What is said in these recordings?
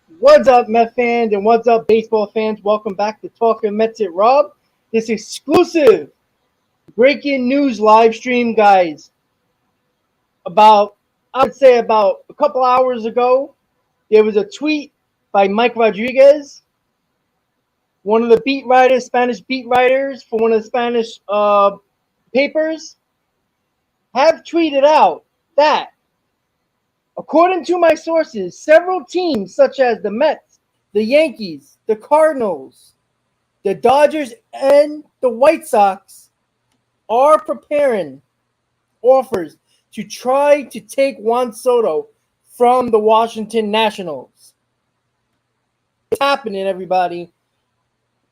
What's up, Met fans, and what's up, baseball fans? Welcome back to Talking Mets at Rob. This exclusive breaking news live stream, guys. I would say about a couple hours ago, there was a tweet by Mike Rodriguez, one of the Spanish beat writers for one of the Spanish papers, have tweeted out that, according to my sources, several teams such as the Mets, the Yankees, the Cardinals, the Dodgers and the White Sox are preparing offers to try to take Juan Soto from the Washington Nationals. It's happening, everybody.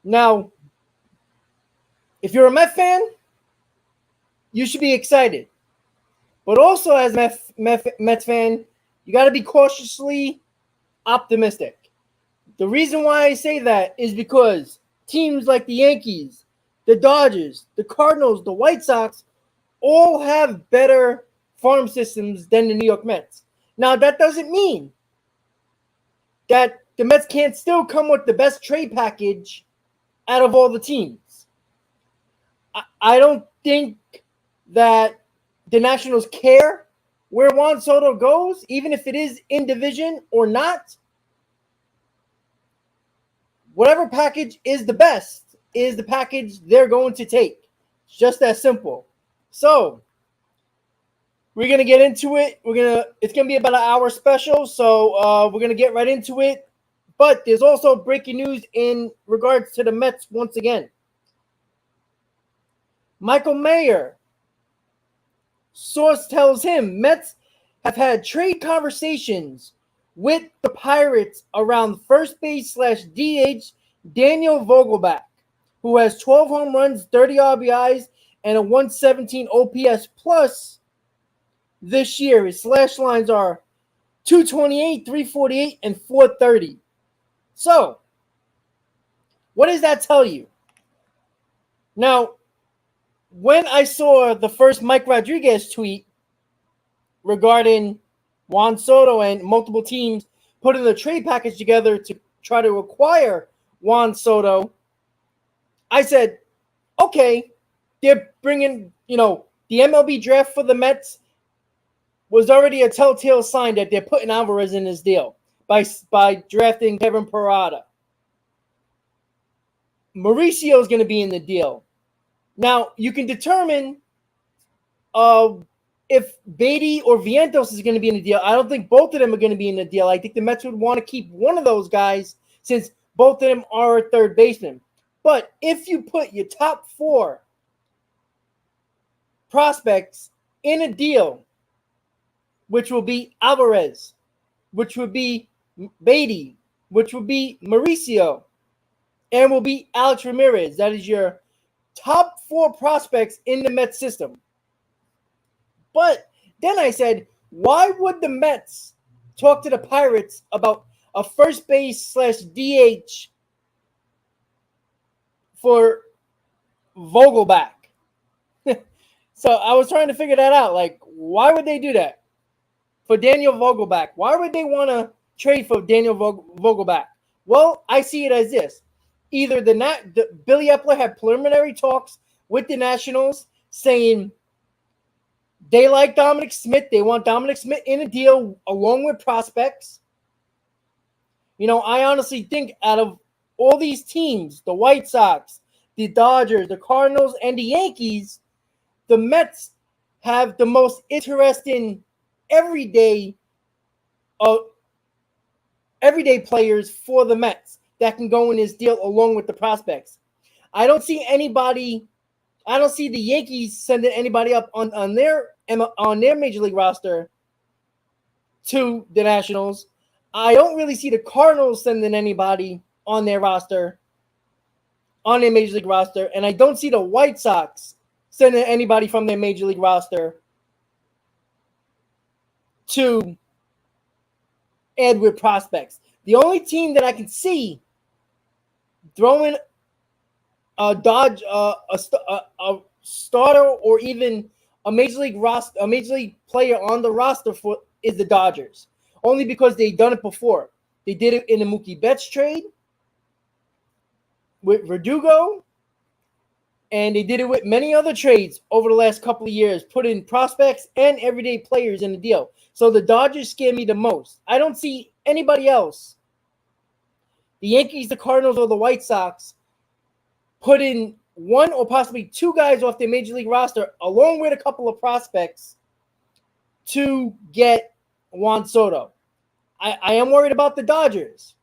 Now, if you're a Met fan, you should be excited. But also, as a Mets fan, you got to be cautiously optimistic. The reason why I say that is because teams like the Yankees, the Dodgers, the Cardinals, the White Sox all have better farm systems than the New York Mets. Now, that doesn't mean that the Mets can't still come with the best trade package out of all the teams. I don't think that the Nationals care where Juan Soto goes, even if it is in division or not. Whatever package is the best is the package they're going to take. It's just that simple. So we're gonna get into it. It's gonna be about an hour special, so we're gonna get right into it. But there's also breaking news in regards to the Mets once again. Michael Mayer, source tells him Mets have had trade conversations with the Pirates around first base / DH Daniel Vogelbach, who has 12 home runs, 30 RBIs, and a 117 OPS plus this year. His slash lines are 228, 348, and 430. So, what does that tell you? Now, when I saw the first Mike Rodriguez tweet regarding Juan Soto and multiple teams putting the trade package together to try to acquire Juan Soto, I said, okay, they're bringing, the MLB draft for the Mets was already a telltale sign that they're putting Alvarez in this deal by drafting Kevin Parada. Mauricio is going to be in the deal. Now, you can determine if Beatty or Vientos is going to be in the deal. I don't think both of them are going to be in the deal. I think the Mets would want to keep one of those guys since both of them are a third baseman. But if you put your top 4 prospects in a deal, which will be Alvarez, which would be Beatty, which will be Mauricio, and will be Alex Ramirez, that is your top 4 prospects in the Mets system. But then I said, why would the Mets talk to the Pirates about a first base / DH for Vogelbach? So I was trying to figure that out. Like, why would they do that for Daniel Vogelbach? Why would they want to trade for Daniel Vogelbach? Well, I see it as this. Either the Billy Epler had preliminary talks with the Nationals saying they like Dominic Smith. They want Dominic Smith in a deal along with prospects. I honestly think out of all these teams, the White Sox, the Dodgers, the Cardinals, and the Yankees, the Mets have the most interesting everyday players for the Mets that can go in this deal along with the prospects. I don't see the Yankees sending anybody up on their major league roster to the Nationals. I don't really see the Cardinals sending anybody on their major league roster, and I don't see the White Sox sending anybody from their major league roster to add with prospects. The only team that I can see throwing a starter or even a major league player on the roster for is the Dodgers, only because they've done it before. They did it in the Mookie Betts trade with Verdugo. And they did it with many other trades over the last couple of years, putting prospects and everyday players in the deal. So the Dodgers scare me the most. I don't see anybody else, the Yankees, the Cardinals, or the White Sox, putting one or possibly two guys off their major league roster, along with a couple of prospects, to get Juan Soto. I am worried about the Dodgers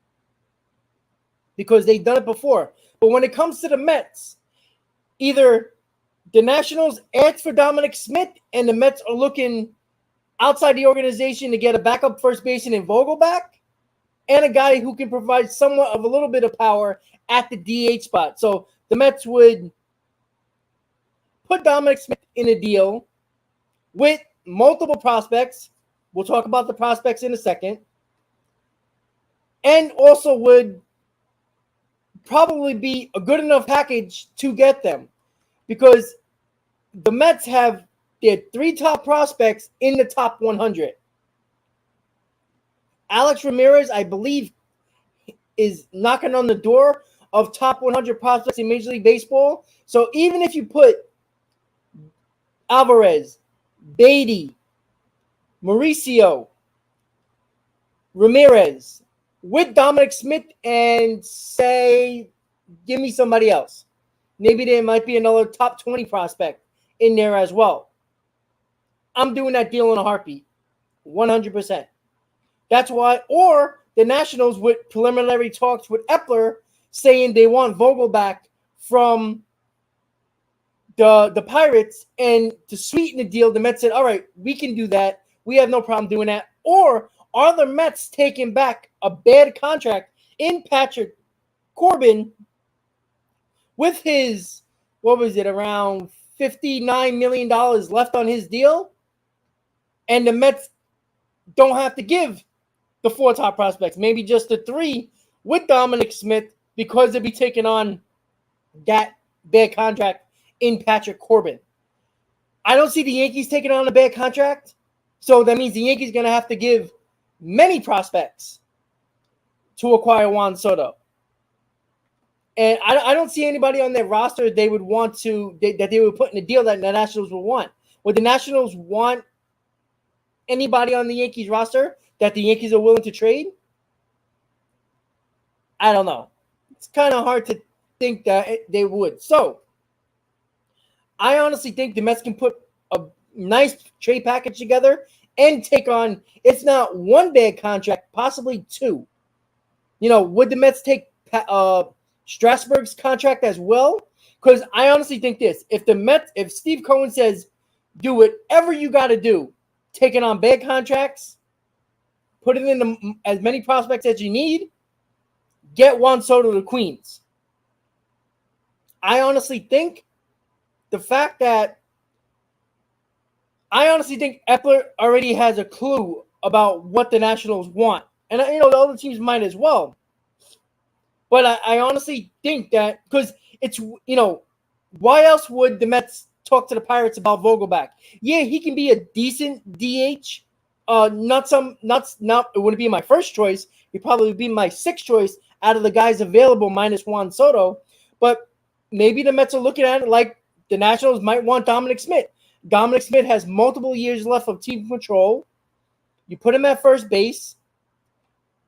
because they've done it before. But when it comes to the Mets, either the Nationals ask for Dominic Smith and the Mets are looking outside the organization to get a backup first baseman in Vogelback and a guy who can provide somewhat of a little bit of power at the DH spot. So the Mets would put Dominic Smith in a deal with multiple prospects. We'll talk about the prospects in a second. And also would probably be a good enough package to get them, because the Mets have their three top prospects in the top 100. Alex Ramirez, I believe, is knocking on the door of top 100 prospects in Major League Baseball. So even if you put Alvarez, Beatty, Mauricio, Ramirez with Dominic Smith and say, give me somebody else, maybe there might be another top 20 prospect in there as well, I'm doing that deal in a heartbeat, 100%. That's why, or the Nationals with preliminary talks with Epler saying they want Vogelback from the Pirates, and to sweeten the deal, the Mets said, all right, we can do that. We have no problem doing that. Or are the Mets taking back a bad contract in Patrick Corbin with his, what was it, around $59 million left on his deal? And the Mets don't have to give the four top prospects, maybe just the three with Dominic Smith, because they'll be taking on that bad contract in Patrick Corbin. I don't see the Yankees taking on a bad contract, so that means the Yankees are going to have to give many prospects to acquire Juan Soto. And I don't see anybody on their roster they would want to, that they would put in a deal that the Nationals would want. Would the Nationals want anybody on the Yankees roster that the Yankees are willing to trade? I don't know. It's kind of hard to think that they would. So I honestly think the Mets can put a nice trade package together and take on, it's not one bad contract, possibly two. You know, would the Mets take Strasburg's contract as well? Because I honestly think this: if Steve Cohen says, do whatever you got to do, taking on bad contracts, put it in as many prospects as you need, get Juan Soto to Queens. I honestly think Epler already has a clue about what the Nationals want. And, the other teams might as well. But I honestly think that, because it's, why else would the Mets talk to the Pirates about Vogelback? Yeah, he can be a decent DH. It wouldn't be my first choice. He'd probably be my sixth choice out of the guys available minus Juan Soto. But maybe the Mets are looking at it like the Nationals might want Dominic Smith. Dominic Smith has multiple years left of team control. You put him at first base.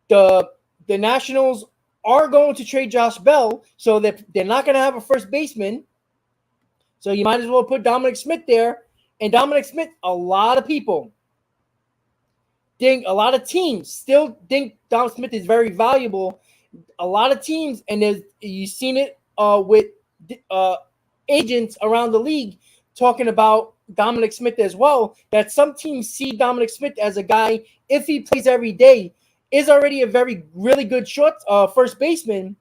The Nationals are going to trade Josh Bell, so that they're not going to have a first baseman. So you might as well put Dominic Smith there. And Dominic Smith, a lot of people think, a lot of teams still think Dom Smith is very valuable. A lot of teams, and you've seen it with agents around the league talking about Dominic Smith as well, that some teams see Dominic Smith as a guy, if he plays every day, is already a really good first baseman,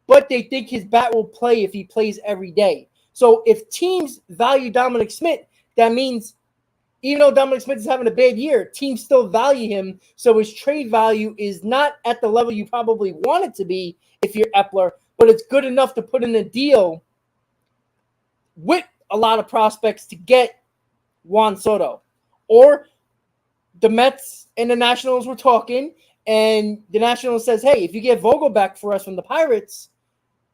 but they think his bat will play if he plays every day. So if teams value Dominic Smith, that means even though Dominic Smith is having a bad year, teams still value him. So his trade value is not at the level you probably want it to be if you're Epler, but it's good enough to put in a deal with a lot of prospects to get Juan Soto. Or the Mets and the Nationals were talking, And the Nationals says, hey, if you get Vogel back for us from the Pirates,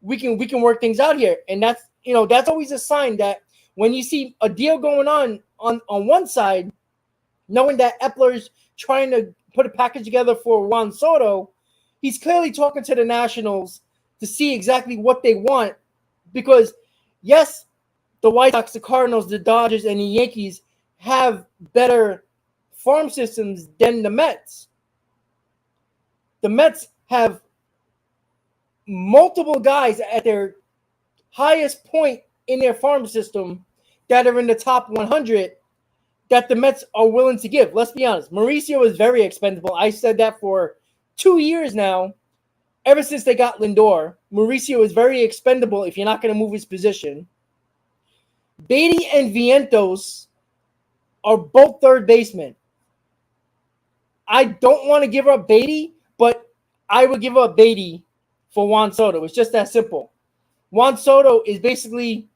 we can work things out here. And that's always a sign that when you see a deal going on one side, knowing that Epler's trying to put a package together for Juan Soto, he's clearly talking to the Nationals to see exactly what they want. Because, yes, the White Sox, the Cardinals, the Dodgers, and the Yankees have better farm systems than the Mets. The Mets have multiple guys at their highest point in their farm system that are in the top 100 that the Mets are willing to give. Let's be honest. Mauricio is very expendable. I said that for 2 years now. Ever since they got Lindor, Mauricio is very expendable if you're not going to move his position. Beatty and Vientos are both third basemen. I don't want to give up Beatty, but I would give up Beatty for Juan Soto. It's just that simple. Juan Soto is basically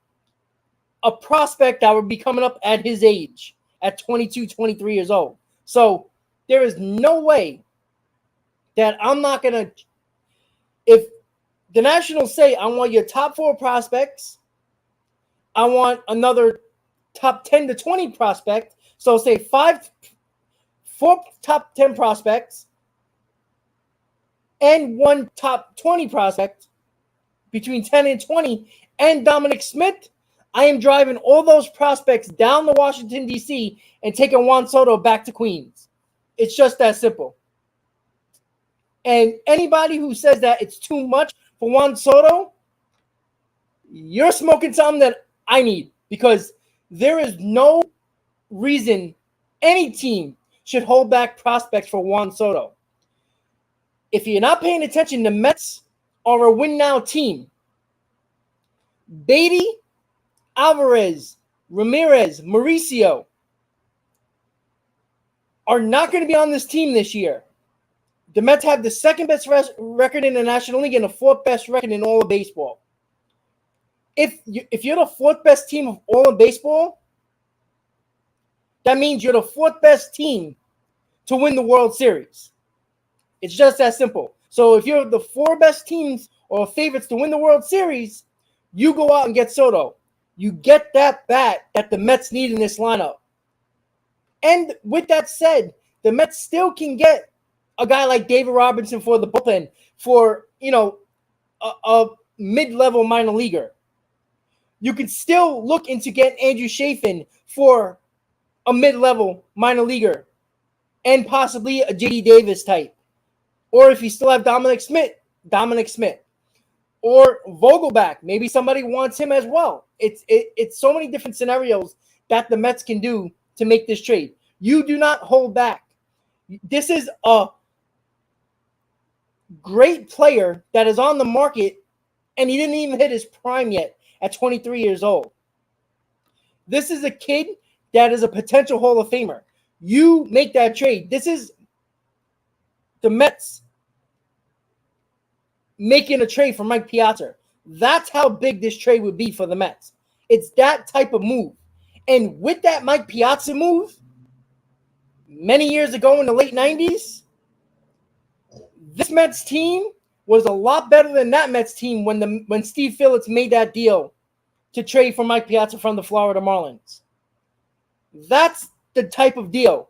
a prospect that would be coming up at his age, at 22, 23 years old. So there is no way that I'm not going to, if the Nationals say, I want your top 4 prospects, I want another top 10 to 20 prospect, so say 4 top 10 prospects, and 1 top 20 prospect between 10 and 20, and Dominic Smith, I am driving all those prospects down to Washington, D.C. and taking Juan Soto back to Queens. It's just that simple. And anybody who says that it's too much for Juan Soto, you're smoking something that I need, because there is no reason any team should hold back prospects for Juan Soto. If you're not paying attention, the Mets are a win-now team. Beatty, Alvarez, Ramirez, Mauricio are not going to be on this team this year. The Mets have the second best record in the National League and the 4th best record in all of baseball. If you're the 4th best team of all of baseball, that means you're the 4th best team to win the World Series. It's just that simple. So if you're the 4 best teams or favorites to win the World Series, you go out and get Soto. You get that bat that the Mets need in this lineup. And with that said, the Mets still can get a guy like David Robinson for the bullpen for, a mid-level minor leaguer. You can still look into getting Andrew Chafin for a mid-level minor leaguer and possibly a J.D. Davis type. Or if you still have Dominic Smith. Or Vogelback. Maybe somebody wants him as well. It's so many different scenarios that the Mets can do to make this trade. You do not hold back. This is a great player that is on the market, and he didn't even hit his prime yet at 23 years old. This is a kid that is a potential Hall of Famer. You make that trade. This is the Mets making a trade for Mike Piazza. That's how big this trade would be for the Mets. It's that type of move. And with that Mike Piazza move, many years ago in the late 90s, this Mets team was a lot better than that Mets team when Steve Phillips made that deal to trade for Mike Piazza from the Florida Marlins. That's the type of deal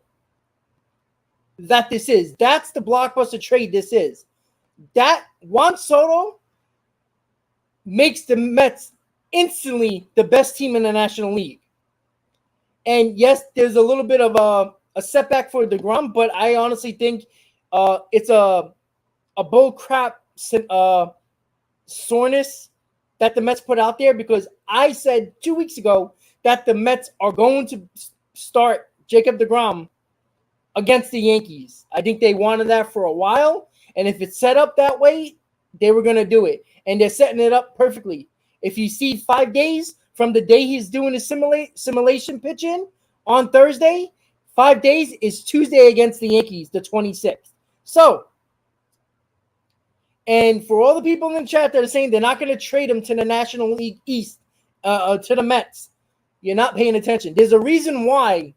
that this is. That's the blockbuster trade this is. That Juan Soto makes the Mets instantly the best team in the National League. And yes, there's a little bit of a setback for DeGrom, but I honestly think it's a bull crap soreness that the Mets put out there, because I said 2 weeks ago that the Mets are going to start Jacob DeGrom against the Yankees. I think they wanted that for a while, and if it's set up that way, they were going to do it, and they're setting it up perfectly. If you see 5 days from the day he's doing his simulation pitching on Thursday, 5 days is Tuesday against the Yankees, the 26th. So, and for all the people in the chat that are saying they're not going to trade him to the National League East, to the Mets, you're not paying attention. There's a reason why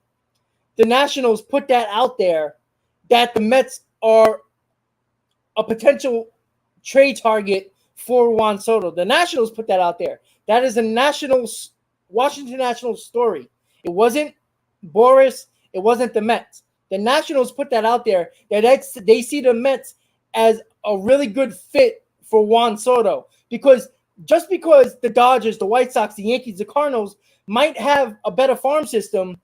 the Nationals put that out there, that the Mets are a potential trade target for Juan Soto. The Nationals put that out there. That is a Washington Nationals story. It wasn't Boris. It wasn't the Mets. The Nationals put that out there that they see the Mets as a really good fit for Juan Soto, because just because the Dodgers, the White Sox, the Yankees, the Cardinals might have a better farm system,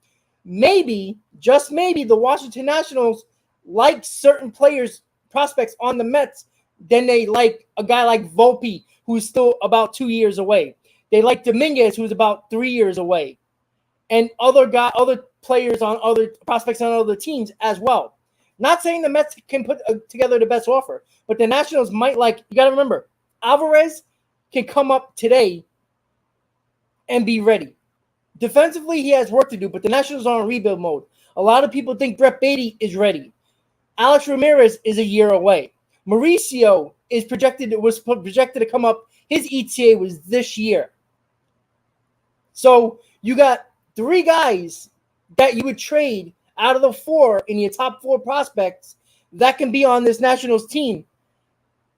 maybe, just maybe, the Washington Nationals like certain players, prospects on the Mets than they like a guy like Volpe, who's still about 2 years away. They like Dominguez, who's about 3 years away, and other players on other prospects on other teams as well. Not saying the Mets can put together the best offer, but the Nationals might like. You got to remember, Alvarez can come up today and be ready. Defensively, he has work to do, but the Nationals are in rebuild mode. A lot of people think Brett Beatty is ready. Alex Ramirez is a year away. Mauricio was projected to come up. His ETA was this year. So you got 3 guys that you would trade out of the 4 in your top 4 prospects that can be on this Nationals team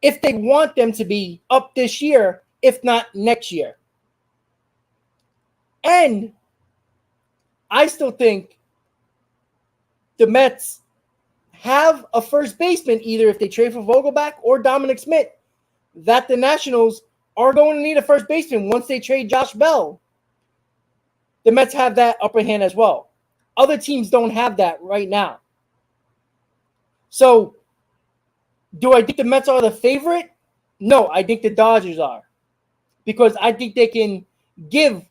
if they want them to be up this year, if not next year. And I still think the Mets have a first baseman, either if they trade for Vogelbach or Dominic Smith, that the Nationals are going to need a first baseman once they trade Josh Bell. The Mets have that upper hand as well. Other teams don't have that right now. So, do I think the Mets are the favorite? No, I think the Dodgers are. Because I think they can give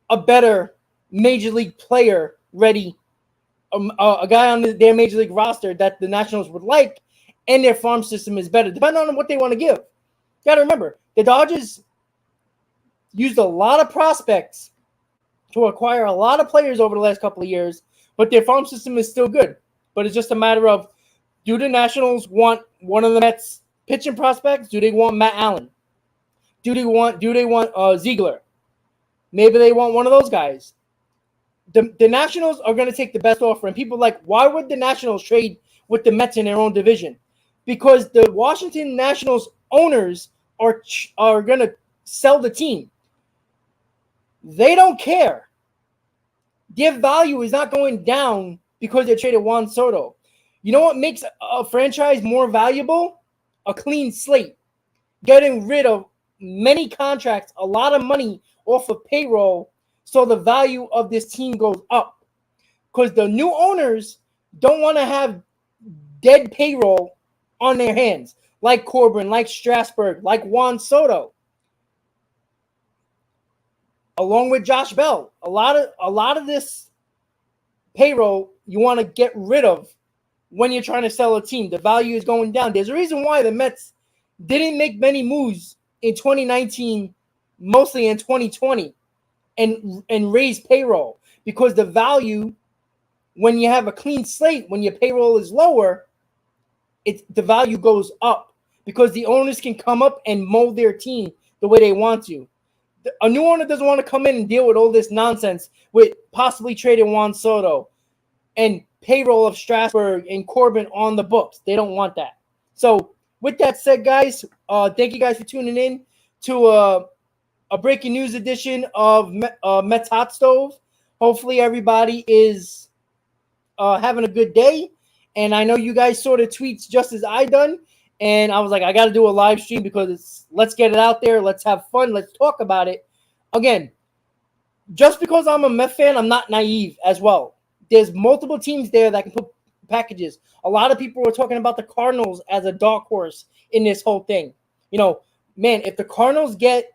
a better major league player ready, a guy on their major league roster that the Nationals would like, and their farm system is better, depending on what they want to give. You got to remember, the Dodgers used a lot of prospects to acquire a lot of players over the last couple of years, but their farm system is still good. But it's just a matter of, do the Nationals want one of the Mets pitching prospects? Do they want Matt Allen? Do they want Ziegler? Maybe they want one of those guys. The Nationals are going to take the best offer. And people are like, why would the Nationals trade with the Mets in their own division? Because the Washington Nationals owners are going to sell the team. They don't care. Their value is not going down because they traded Juan Soto. You know what makes a franchise more valuable? A clean slate. Getting rid of many contracts, a lot of money off of payroll, so the value of this team goes up. Because the new owners don't want to have dead payroll on their hands, like Corbin, like Strasburg, like Juan Soto, along with Josh Bell. A lot of this payroll you want to get rid of when you're trying to sell a team. The value is going down. There's a reason why the Mets didn't make many moves in 2019, mostly in 2020, and raise payroll, because the value, when you have a clean slate, when your payroll is lower, the value goes up because the owners can come up and mold their team the way they want to. A new owner doesn't want to come in and deal with all this nonsense with possibly trading Juan Soto and payroll of Strasburg and Corbin on the books. They don't want that. So with that said, guys, thank you guys for tuning in to a breaking news edition of Mets Hot Stove. Hopefully everybody is having a good day. And I know you guys saw the tweets just as I done. And I was like, I got to do a live stream because let's get it out there. Let's have fun. Let's talk about it. Again, just because I'm a Mets fan, I'm not naive as well. There's multiple teams there that can put packages. A lot of people were talking about the Cardinals as a dark horse in this whole thing. You know, man, if the Cardinals get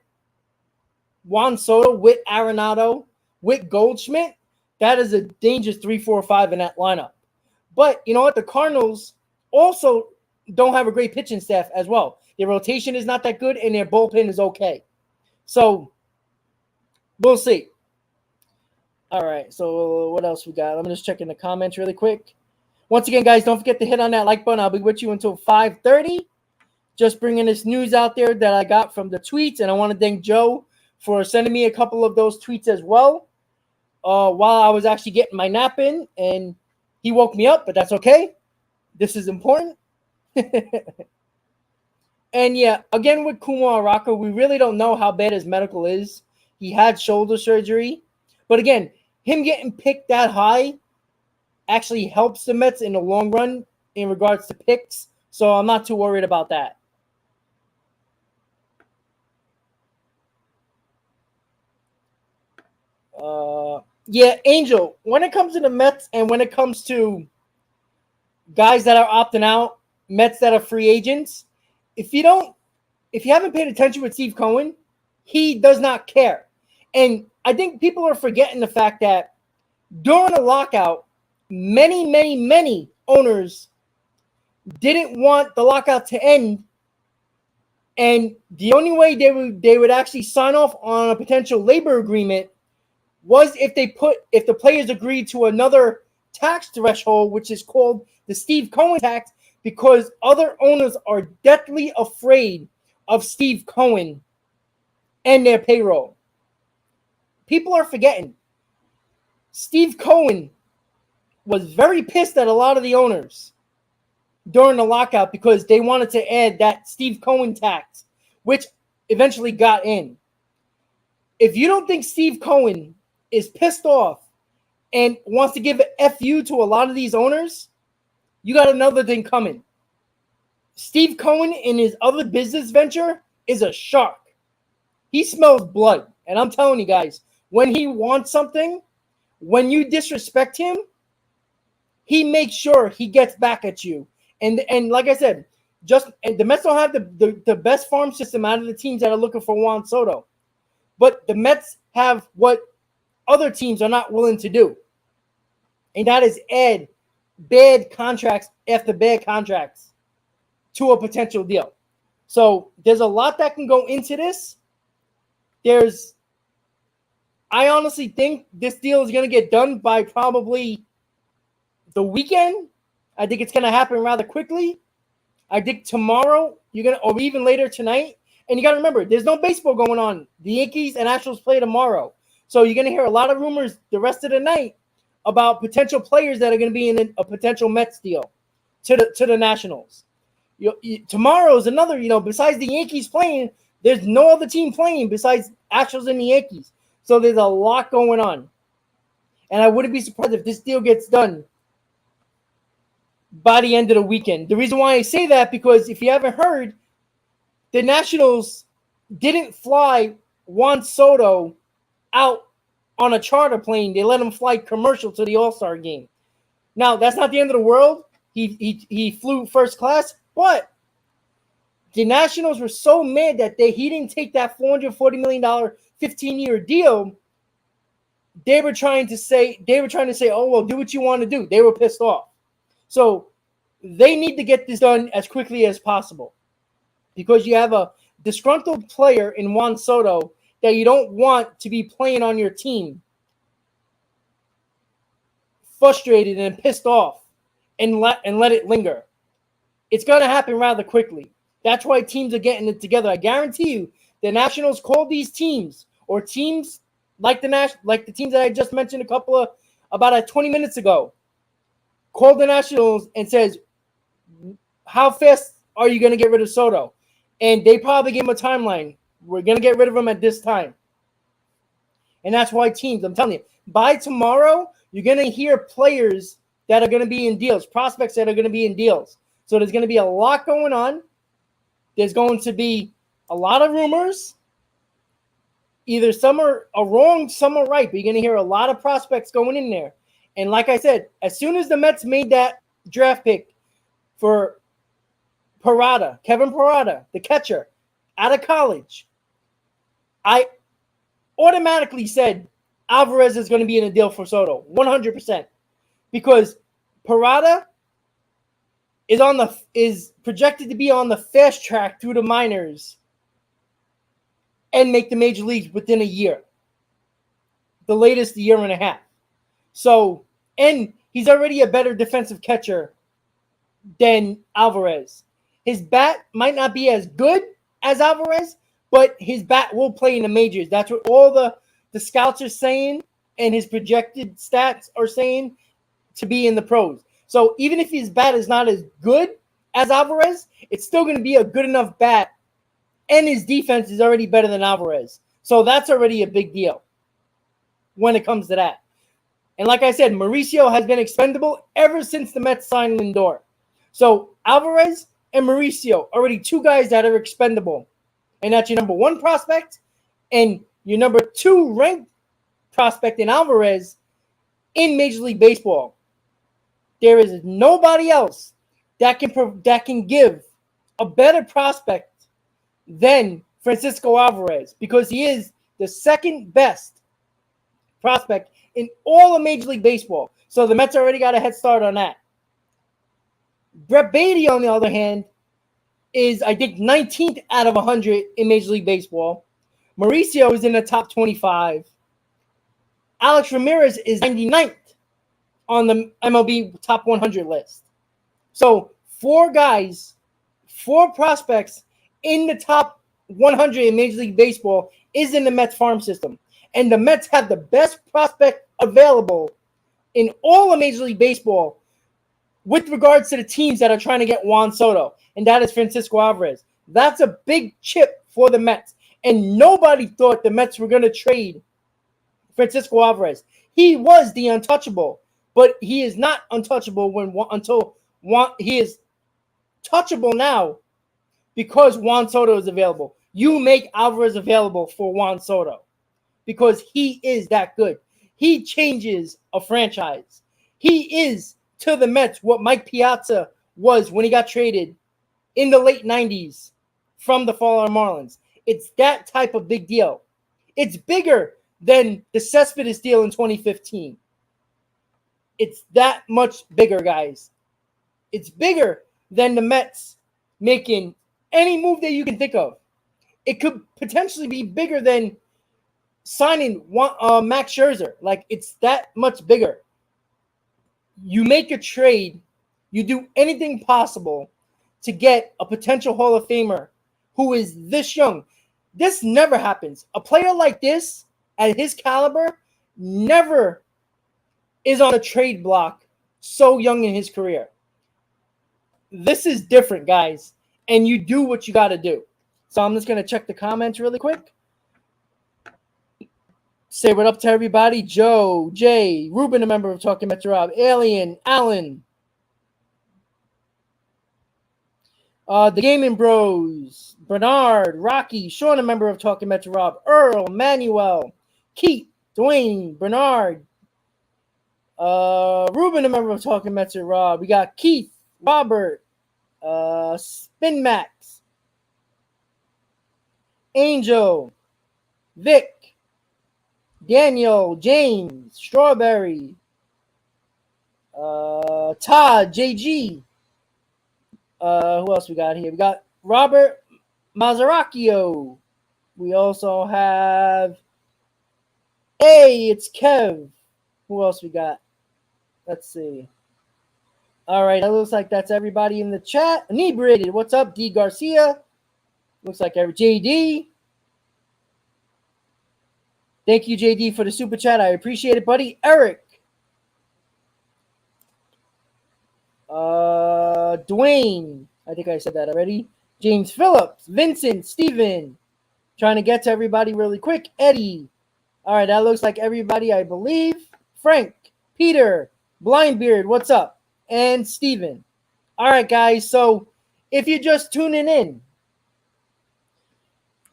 Juan Soto with Arenado, with Goldschmidt, that is a dangerous 3, 4, 5 in that lineup. But you know what? The Cardinals also don't have a great pitching staff as well. Their rotation is not that good, and their bullpen is okay. So we'll see. All right, so what else we got? Let me just check in the comments really quick. Once again, guys, don't forget to hit on that like button. I'll be with you until 5:30. Just bringing this news out there that I got from the tweets, and I want to thank Joe for sending me a couple of those tweets as well while I was actually getting my nap in, and he woke me up, but that's okay. This is important. And yeah, again with Kumar Raka, we really don't know how bad his medical is. He had shoulder surgery. But again, him getting picked that high actually helps the Mets in the long run in regards to picks. So I'm not too worried about that. Yeah, Angel, when it comes to the Mets and when it comes to guys that are opting out, Mets that are free agents, if you don't, if you haven't paid attention with Steve Cohen, he does not care. And I think people are forgetting the fact that during the lockout, many owners didn't want the lockout to end, and the only way they would actually sign off on a potential labor agreement was if the players agreed to another tax threshold, which is called the Steve Cohen tax, because other owners are deathly afraid of Steve Cohen and their payroll. People are forgetting. Steve Cohen was very pissed at a lot of the owners during the lockout because they wanted to add that Steve Cohen tax, which eventually got in. If you don't think Steve Cohen is pissed off and wants to give an FU to a lot of these owners, you got another thing coming. Steve Cohen in his other business venture is a shark. He smells blood. And I'm telling you guys, when he wants something, when you disrespect him, he makes sure he gets back at you. And like I said, the Mets don't have the best farm system out of the teams that are looking for Juan Soto. But the Mets have what other teams are not willing to do. And that is add bad contracts after bad contracts to a potential deal. So there's a lot that can go into this. I honestly think this deal is going to get done by probably the weekend. I think it's going to happen rather quickly. I think tomorrow or even later tonight. And you got to remember, there's no baseball going on. The Yankees and Astros play tomorrow. So you're going to hear a lot of rumors the rest of the night about potential players that are going to be in a potential Mets deal to the Nationals. Tomorrow is another, besides the Yankees playing, there's no other team playing besides Astros and the Yankees. So there's a lot going on. And I wouldn't be surprised if this deal gets done by the end of the weekend. The reason why I say that, because if you haven't heard, the Nationals didn't fly Juan Soto out on a charter plane. They let him fly commercial to the All-Star game. Now, that's not the end of the world. He flew first class, but the Nationals were so mad that he didn't take that $440 million 15-year deal. They were trying to say, oh, well, do what you want to do. They were pissed off. So they need to get this done as quickly as possible, because you have a disgruntled player in Juan Soto that you don't want to be playing on your team, frustrated and pissed off, and let it linger. It's going to happen rather quickly. That's why teams are getting it together. I guarantee you, the Nationals called these teams, or teams like the teams that I just mentioned about 20 minutes ago, called the Nationals and says, how fast are you going to get rid of Soto? And they probably gave him a timeline. We're going to get rid of him at this time. And that's why teams, I'm telling you, by tomorrow, you're going to hear players that are going to be in deals, prospects that are going to be in deals. So there's going to be a lot going on. There's going to be a lot of rumors. Either some are wrong, some are right, but you're going to hear a lot of prospects going in there. And like I said, as soon as the Mets made that draft pick for Kevin Parada, the catcher, out of college, I automatically said Alvarez is going to be in a deal for Soto, 100%, because Parada is projected to be on the fast track through the minors and make the major leagues within a year, the latest a year and a half. So, and he's already a better defensive catcher than Alvarez. His bat might not be as good as Alvarez, but his bat will play in the majors. That's what all the scouts are saying, and his projected stats are saying to be in the pros. So even if his bat is not as good as Alvarez, it's still going to be a good enough bat, and his defense is already better than Alvarez. So that's already a big deal when it comes to that. And like I said, Mauricio has been expendable ever since the Mets signed Lindor. So Alvarez and Mauricio, already two guys that are expendable. And that's your number one prospect and your number two ranked prospect in Alvarez in Major League Baseball. There is nobody else that can give a better prospect than Francisco Alvarez, because he is the second best prospect in all of Major League Baseball. So the Mets already got a head start on that. Brett Baty, on the other hand, is, I think, 19th out of 100 in Major League Baseball. Mauricio is in the top 25. Alex Ramirez is 99th on the MLB top 100 list. So four prospects in the top 100 in Major League Baseball is in the Mets farm system. And the Mets have the best prospect available in all of Major League Baseball with regards to the teams that are trying to get Juan Soto, and that is Francisco Alvarez. That's a big chip for the Mets. And nobody thought the Mets were going to trade Francisco Alvarez. He was the untouchable, but he is not untouchable he is touchable now because Juan Soto is available. You make Alvarez available for Juan Soto because he is that good. He changes a franchise. He is to the Mets what Mike Piazza was when he got traded in the late 90s from the Florida Marlins. It's that type of big deal. It's bigger than the Cespedes deal in 2015. It's that much bigger, guys. It's bigger than the Mets making any move that you can think of. It could potentially be bigger than signing Max Scherzer. Like, it's that much bigger. You make a trade. You do anything possible to get a potential Hall of Famer who is this young. This never happens. A player like this, at his caliber, never is on a trade block so young in his career. This is different, guys, and you do what you got to do. So I'm just going to check the comments really quick. Say what up to everybody. Joe, Jay, Ruben, a member of Talking Mets Rob, Alien, Alan, the Gaming Bros, Bernard, Rocky, Sean, a member of Talking Mets Rob, Earl, Manuel, Keith, Dwayne, Bernard, Ruben, a member of Talking Mets Rob. We got Keith, Robert, Spin Max, Angel, Vic, Daniel, James, Strawberry, Todd, JG. Who else we got here? We got Robert Mazzaracchio. We also have, hey, it's Kev. Who else we got? Let's see. All right, it looks like that's everybody in the chat. Inebriated, what's up? D. Garcia. Looks like JD. Thank you, JD, for the super chat. I appreciate it, buddy. Eric. Dwayne. I think I said that already. James Phillips. Vincent. Steven. Trying to get to everybody really quick. Eddie. All right, that looks like everybody, I believe. Frank. Peter. Blindbeard. What's up? And Steven. All right, guys. So if you're just tuning in,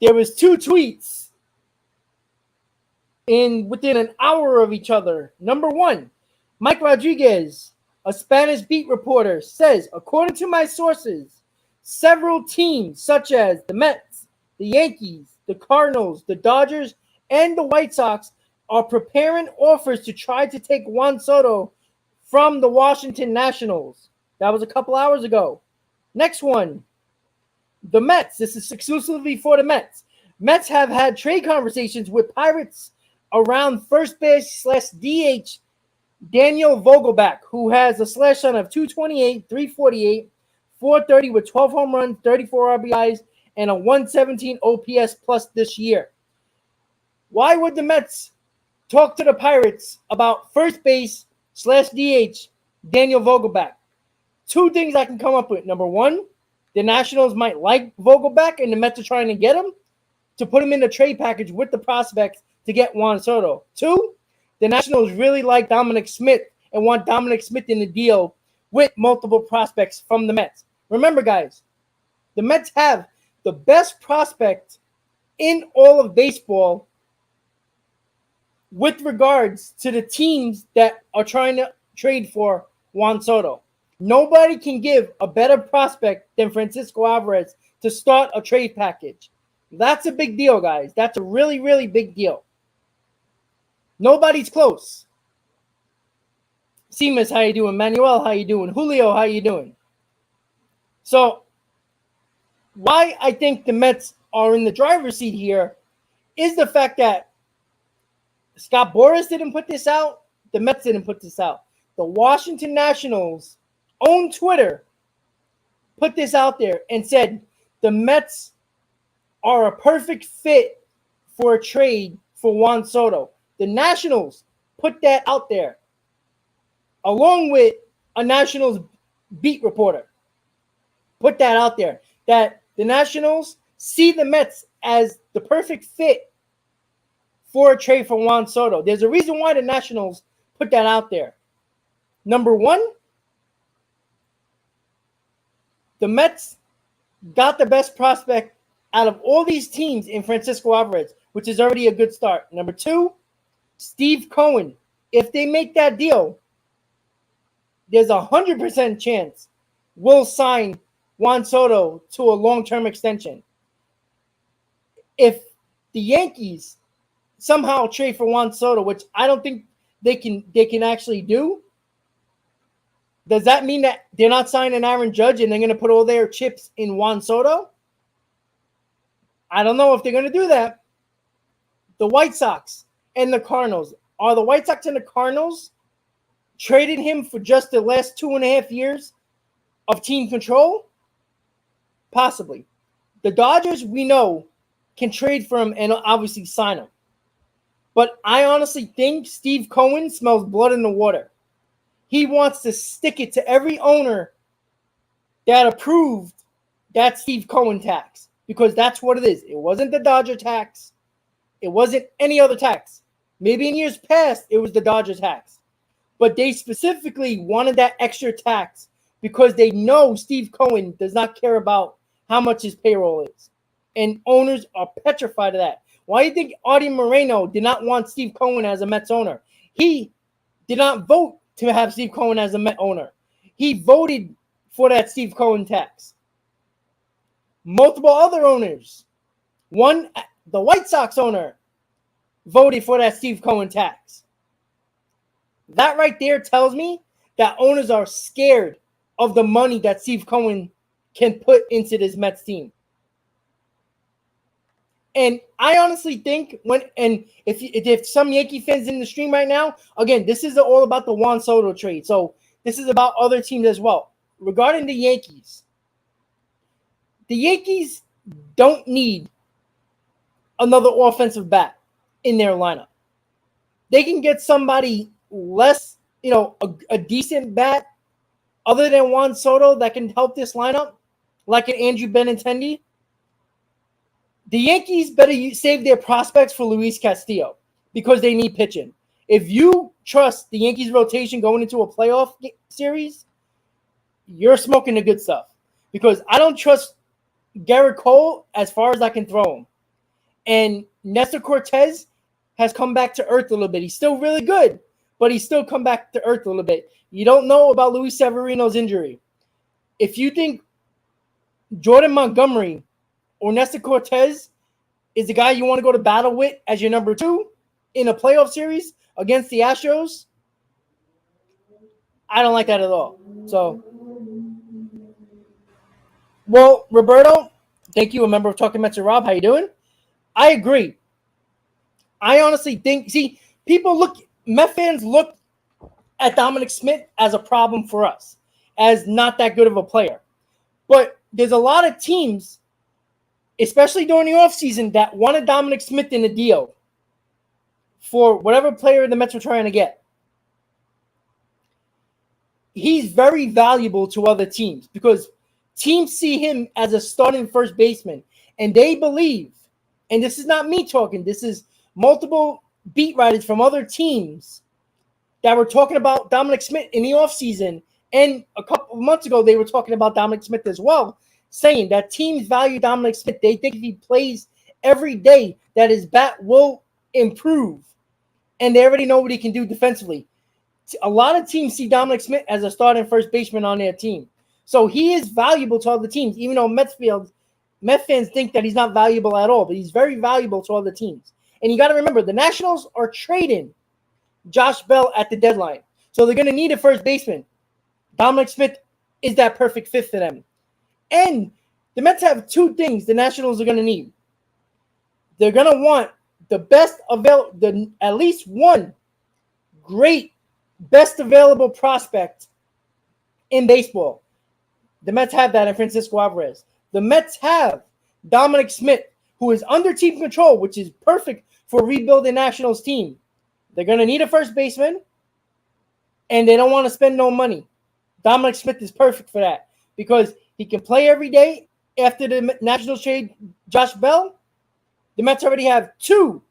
there was two tweets within an hour of each other. Number one, Mike Rodriguez, a Spanish beat reporter, says, according to my sources, several teams such as the Mets, the Yankees, the Cardinals, the Dodgers, and the White Sox are preparing offers to try to take Juan Soto from the Washington Nationals. That was a couple hours ago. Next one, the Mets. This is exclusively for the Mets. Mets have had trade conversations with Pirates around first base / DH Daniel Vogelbach, who has a slash line of 228, 348, 430 with 12 home runs, 34 RBIs, and a 117 OPS plus this year. Why would the Mets talk to the Pirates about first base / DH Daniel Vogelbach? Two things I can come up with. Number one, the Nationals might like Vogelbach, and the Mets are trying to get him to put him in the trade package with the prospects to get Juan Soto. Two, the Nationals really like Dominic Smith and want Dominic Smith in the deal with multiple prospects from the Mets. Remember, guys, the Mets have the best prospect in all of baseball with regards to the teams that are trying to trade for Juan Soto. Nobody can give a better prospect than Francisco Alvarez to start a trade package. That's a big deal, guys. That's a really, really big deal. Nobody's close. Seamus, how you doing? Manuel, how you doing? Julio, how you doing? So, why I think the Mets are in the driver's seat here is the fact that Scott Boras didn't put this out. The Mets didn't put this out. The Washington Nationals own Twitter put this out there and said the Mets are a perfect fit for a trade for Juan Soto. The Nationals put that out there along with a Nationals beat reporter. Put that out there that the Nationals see the Mets as the perfect fit for a trade for Juan Soto. There's a reason why the Nationals put that out there. Number one, the Mets got the best prospect out of all these teams in Francisco Alvarez, which is already a good start. Number two, Steve Cohen. If they make that deal, there's 100% chance we'll sign Juan Soto to a long-term extension. If the Yankees somehow trade for Juan Soto, which I don't think they can actually do, does that mean that they're not signing Aaron Judge and they're going to put all their chips in Juan Soto? I don't know if they're going to do that. The White Sox and the Cardinals. Are the White Sox and the Cardinals trading him for just the last 2.5 years of team control? Possibly. The Dodgers, we know, can trade for him and obviously sign him. But I honestly think Steve Cohen smells blood in the water. He wants to stick it to every owner that approved that Steve Cohen tax, because that's what it is. It wasn't the Dodger tax. It wasn't any other tax. Maybe in years past, it was the Dodger tax. But they specifically wanted that extra tax because they know Steve Cohen does not care about how much his payroll is. And owners are petrified of that. Why do you think Artie Moreno did not want Steve Cohen as a Mets owner? He did not vote to have Steve Cohen as a Met owner. He voted for that Steve Cohen tax. Multiple other owners. One, the White Sox owner, voted for that Steve Cohen tax. That right there tells me that owners are scared of the money that Steve Cohen can put into this Mets team. And I honestly think if some Yankee fans in the stream right now, again, this is all about the Juan Soto trade. So this is about other teams as well. Regarding the Yankees don't need another offensive bat in their lineup. They can get somebody less, a decent bat other than Juan Soto that can help this lineup, like an Andrew Benintendi. The Yankees better save their prospects for Luis Castillo because they need pitching. If you trust the Yankees rotation going into a playoff series, you're smoking the good stuff. Because I don't trust Garrett Cole as far as I can throw him. And Nestor Cortez has come back to earth a little bit. He's still really good, but he's still come back to earth a little bit. You don't know about Luis Severino's injury. If you think Jordan Montgomery or Nestor Cortez is the guy you want to go to battle with as your number 2 in a playoff series against the Astros, I don't like that at all. So, well, Roberto, thank you, a member of Talking Mets with Rob. How you doing? I agree. I honestly think, Met fans look at Dominic Smith as a problem for us, as not that good of a player. But there's a lot of teams, especially during the offseason, that wanted Dominic Smith in the deal for whatever player the Mets were trying to get. he's very valuable to other teams because teams see him as a starting first baseman, and they believe, and this is not me talking, this is multiple beat writers from other teams that were talking about Dominic Smith in the offseason, and a couple of months ago they were talking about Dominic Smith as well, saying that teams value Dominic Smith. They think if he plays every day that his bat will improve, and they already know what he can do defensively. A lot of teams see Dominic Smith as a starting first baseman on their team. So he is valuable to other teams, even though Mets fans think that he's not valuable at all, but he's very valuable to other teams. And you got to remember, the Nationals are trading Josh Bell at the deadline. So they're going to need a first baseman. Dominic Smith is that perfect fit for them. And the Mets have two things the Nationals are going to need. They're going to want the best available, at least one great best available prospect in baseball. The Mets have that in Francisco Alvarez. The Mets have Dominic Smith, who is under team control, which is perfect for rebuilding Nationals team. They're going to need a first baseman, and they don't want to spend no money. Dominic Smith is perfect for that because he can play every day. After the Nationals trade Josh Bell, the Mets already have two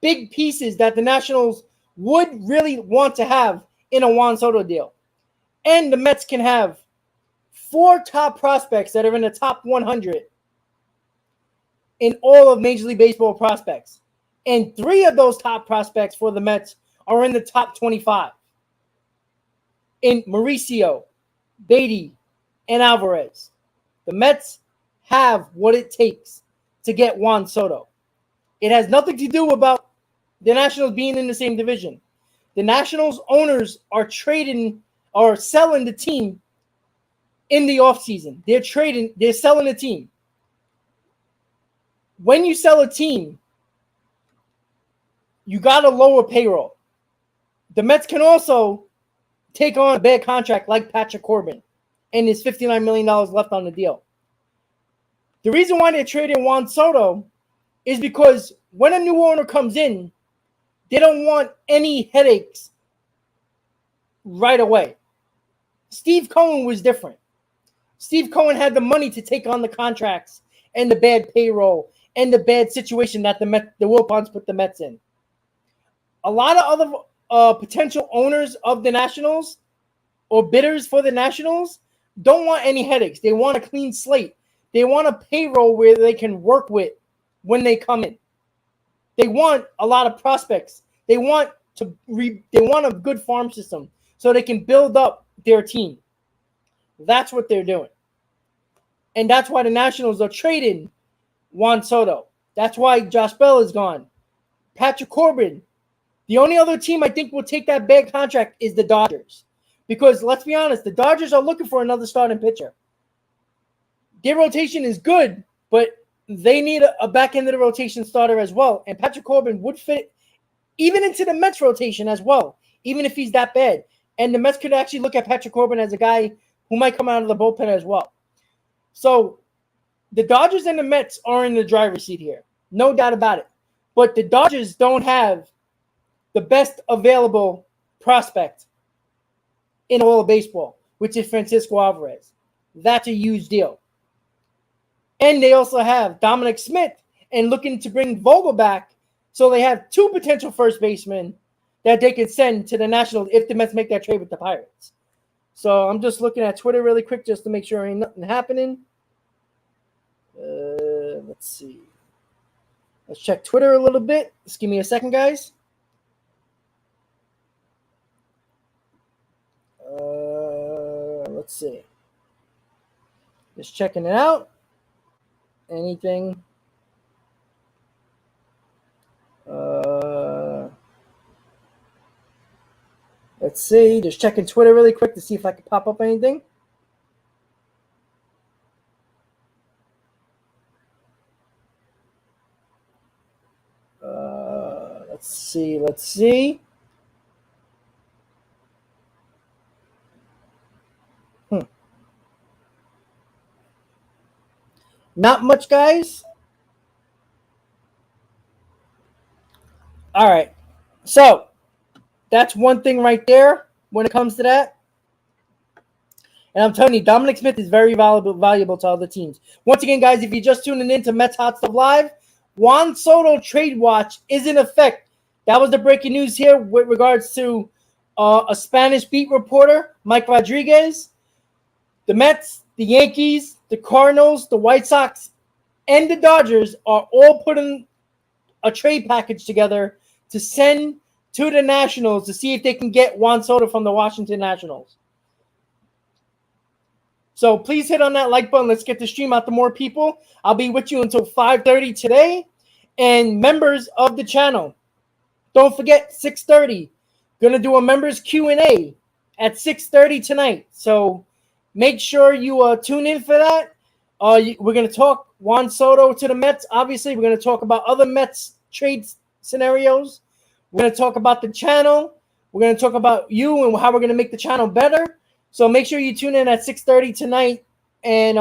big pieces that the Nationals would really want to have in a Juan Soto deal. And the Mets can have 4 top prospects that are in the top 100 in all of Major League Baseball prospects. And 3 of those top prospects for the Mets are in the top 25. In Mauricio, Beatty, and Alvarez. The Mets have what it takes to get Juan Soto. It has nothing to do about the Nationals being in the same division. The Nationals owners are selling the team in the offseason. They're selling the team. When you sell a team, you got to lower payroll. The Mets can also take on a bad contract like Patrick Corbin, and there's $59 million left on the deal. The reason why they're trading Juan Soto is because when a new owner comes in, they don't want any headaches right away. Steve Cohen was different. Steve Cohen had the money to take on the contracts and the bad payroll and the bad situation that the Wilpons put the Mets in. A lot of other potential owners of the Nationals or bidders for the Nationals don't want any headaches. They want a clean slate. They want a payroll where they can work with when they come in. They want a lot of prospects. They want a good farm system so they can build up their team. That's what they're doing. And that's why the Nationals are trading Juan Soto. That's why Josh Bell is gone. Patrick Corbin. The only other team I think will take that bad contract is the Dodgers. Because let's be honest, the Dodgers are looking for another starting pitcher. Their rotation is good, but they need a back end of the rotation starter as well. And Patrick Corbin would fit even into the Mets rotation as well, even if he's that bad. And the Mets could actually look at Patrick Corbin as a guy who might come out of the bullpen as well. So the Dodgers and the Mets are in the driver's seat here. No doubt about it. But the Dodgers don't have the best available prospect in all of baseball, which is Francisco Alvarez. That's a huge deal. And they also have Dominic Smith and looking to bring Vogel back. So they have 2 potential first basemen that they can send to the Nationals if the Mets make that trade with the Pirates. So I'm just looking at Twitter really quick just to make sure ain't nothing happening. Let's see. Let's check Twitter a little bit. Just give me a second, guys. Let's see. Just checking it out. Anything? Let's see. Just checking Twitter really quick to see if I can pop up anything. Let's see. Not much, guys. All right. So that's one thing right there when it comes to that. And I'm telling you, Dominic Smith is very valuable to other teams. Once again, guys, if you're just tuning in to Mets Hot Stuff Live, Juan Soto trade watch is in effect. That was the breaking news here with regards to a Spanish beat reporter, Mike Rodriguez. The Mets, the Yankees, the Cardinals, the White Sox, and the Dodgers are all putting a trade package together to send to the Nationals to see if they can get Juan Soto from the Washington Nationals. So please hit on that like button. Let's get the stream out to more people. I'll be with you until 5:30 today. And members of the channel, don't forget 6:30. Going to do a members Q&A at 6:30 tonight. So make sure you tune in for that. We're going to talk Juan Soto to the Mets. Obviously, we're going to talk about other Mets trade scenarios. We're going to talk about the channel. We're going to talk about you and how we're going to make the channel better. So make sure you tune in at 6:30 tonight and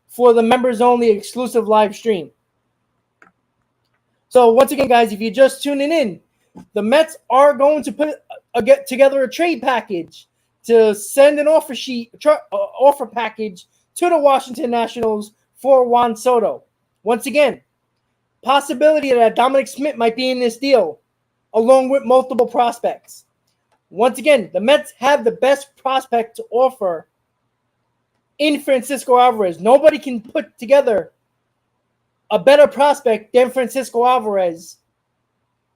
for the members only exclusive live stream. So once again, guys, if you're just tuning in, the Mets are going to get together a trade package to send an offer package to the Washington Nationals for Juan Soto. Once again, possibility that Dominic Smith might be in this deal, along with multiple prospects. Once again, the Mets have the best prospect to offer in Francisco Alvarez. Nobody can put together a better prospect than Francisco Alvarez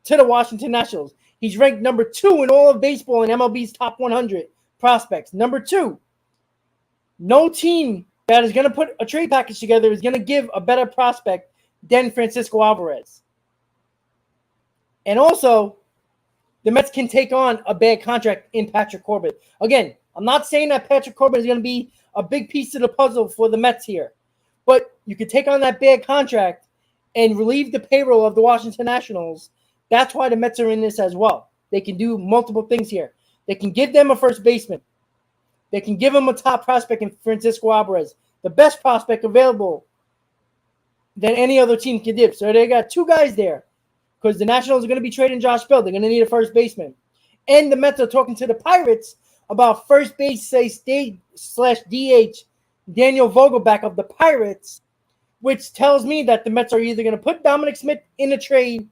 to the Washington Nationals. He's ranked number 2 in all of baseball in MLB's top 100 prospects. Number 2, no team that is going to put a trade package together is going to give a better prospect than Francisco Alvarez. And also, the Mets can take on a bad contract in Patrick Corbin. Again, I'm not saying that Patrick Corbin is going to be a big piece of the puzzle for the Mets here. But you can take on that bad contract and relieve the payroll of the Washington Nationals. That's why the Mets are in this as well. They can do multiple things here. They can give them a first baseman. They can give them a top prospect in Francisco Alvarez, the best prospect available than any other team can give. So they got 2 guys there because the Nationals are going to be trading Josh Bell. They're going to need a first baseman. And the Mets are talking to the Pirates about first base /DH Daniel Vogelback of the Pirates, which tells me that the Mets are either going to put Dominic Smith in a trade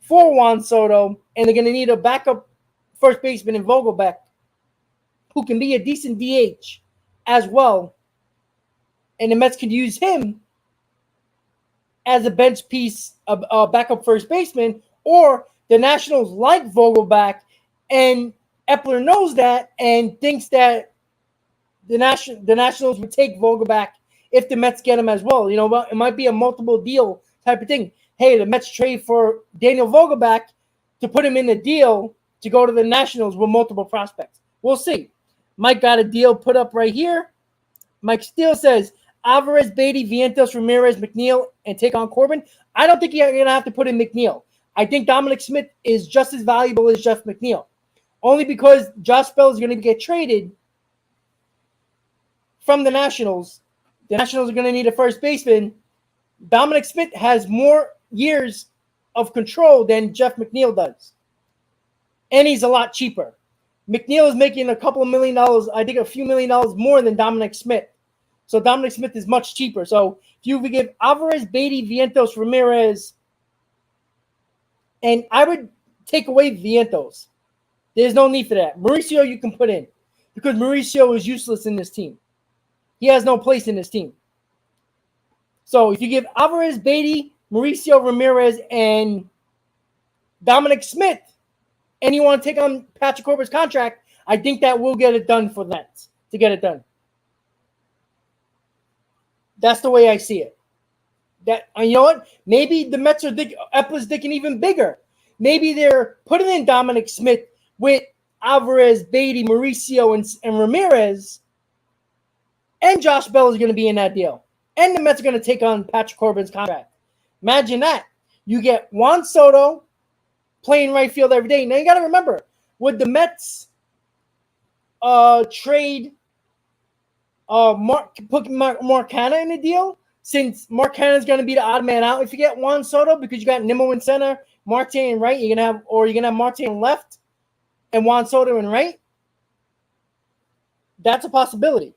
for Juan Soto, and they're going to need a backup first baseman in Vogelback who can be a decent DH as well. And the Mets could use him as a bench piece, a backup first baseman, or the Nationals like Vogelback, and Epler knows that and thinks that the Nationals would take Vogelback if the Mets get him as well. You know, it might be a multiple deal type of thing. Hey, the Mets trade for Daniel Vogelback to put him in the deal to go to the Nationals with multiple prospects. We'll see. Mike got a deal put up right here. Mike Steele says, Alvarez, Beatty, Vientos, Ramirez, McNeil, and take on Corbin. I don't think you're going to have to put in McNeil. I think Dominic Smith is just as valuable as Jeff McNeil. Only because Josh Bell is going to get traded from the Nationals. The Nationals are going to need a first baseman. Dominic Smith has more years of control than Jeff McNeil does. And he's a lot cheaper. McNeil is making a couple of $1 million, I think a few $1 million more than Dominic Smith. So Dominic Smith is much cheaper. So if you would give Alvarez, Beatty, Vientos, Ramirez, and I would take away Vientos. There's no need for that. Mauricio you can put in because Mauricio is useless in this team. He has no place in this team. So if you give Alvarez, Beatty, Mauricio, Ramirez, and Dominic Smith, and you want to take on Patrick Corbin's contract, I think that will get it done for that, to get it done. That's the way I see it. That, you know what? Maybe the Mets are Epler's thinking even bigger. Maybe they're putting in Dominic Smith with Alvarez, Beatty, Mauricio, and Ramirez, and Josh Bell is going to be in that deal. And the Mets are going to take on Patrick Corbin's contract. Imagine that. You get Juan Soto playing right field every day. Now, you got to remember, would the Mets trade put Mark Hanna in the deal? Since Mark Hanna is going to be the odd man out if you get Juan Soto, because you got Nimmo in center, Marte in right, you're gonna have Marte in left and Juan Soto in right. That's a possibility.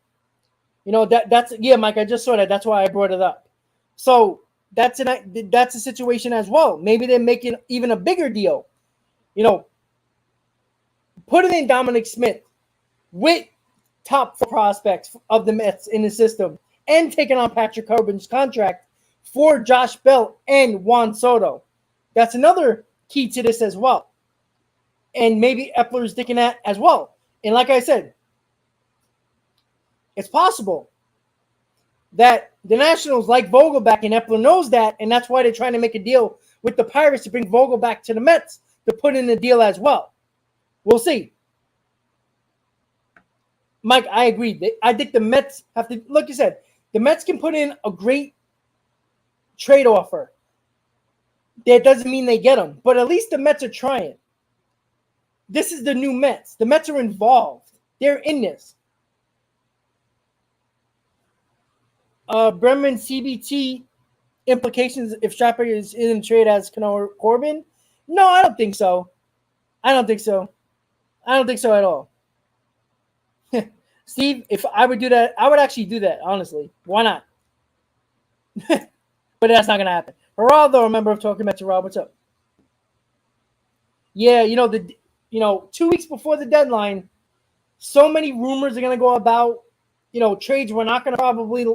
That's Mike. I just saw that. That's why I brought it up. So that's a situation as well. Maybe they're making even a bigger deal. Putting in Dominic Smith with top 4 prospects of the Mets in the system and taking on Patrick Corbin's contract for Josh Bell and Juan Soto. That's another key to this as well. And maybe Epler's thinking that as well. And like I said, it's possible that the Nationals like Vogelback, and Epler knows that, and that's why they're trying to make a deal with the Pirates to bring Vogelback to the Mets to put in the deal as well. We'll see. Mike, I agree. I think the Mets have to, like you said, the Mets can put in a great trade offer. That doesn't mean they get them, but at least the Mets are trying. This is the new Mets. The Mets are involved. They're in this. Bremen CBT implications if Strapper is in trade as Cano Corbin? No, I don't think so. I don't think so at all. Steve, if I would do that, I would actually do that, honestly. Why not? But that's not going to happen. Geraldo, a member of Talking Mets, Rob, what's up? Yeah, 2 weeks before the deadline, so many rumors are going to go about, trades we're not going to probably,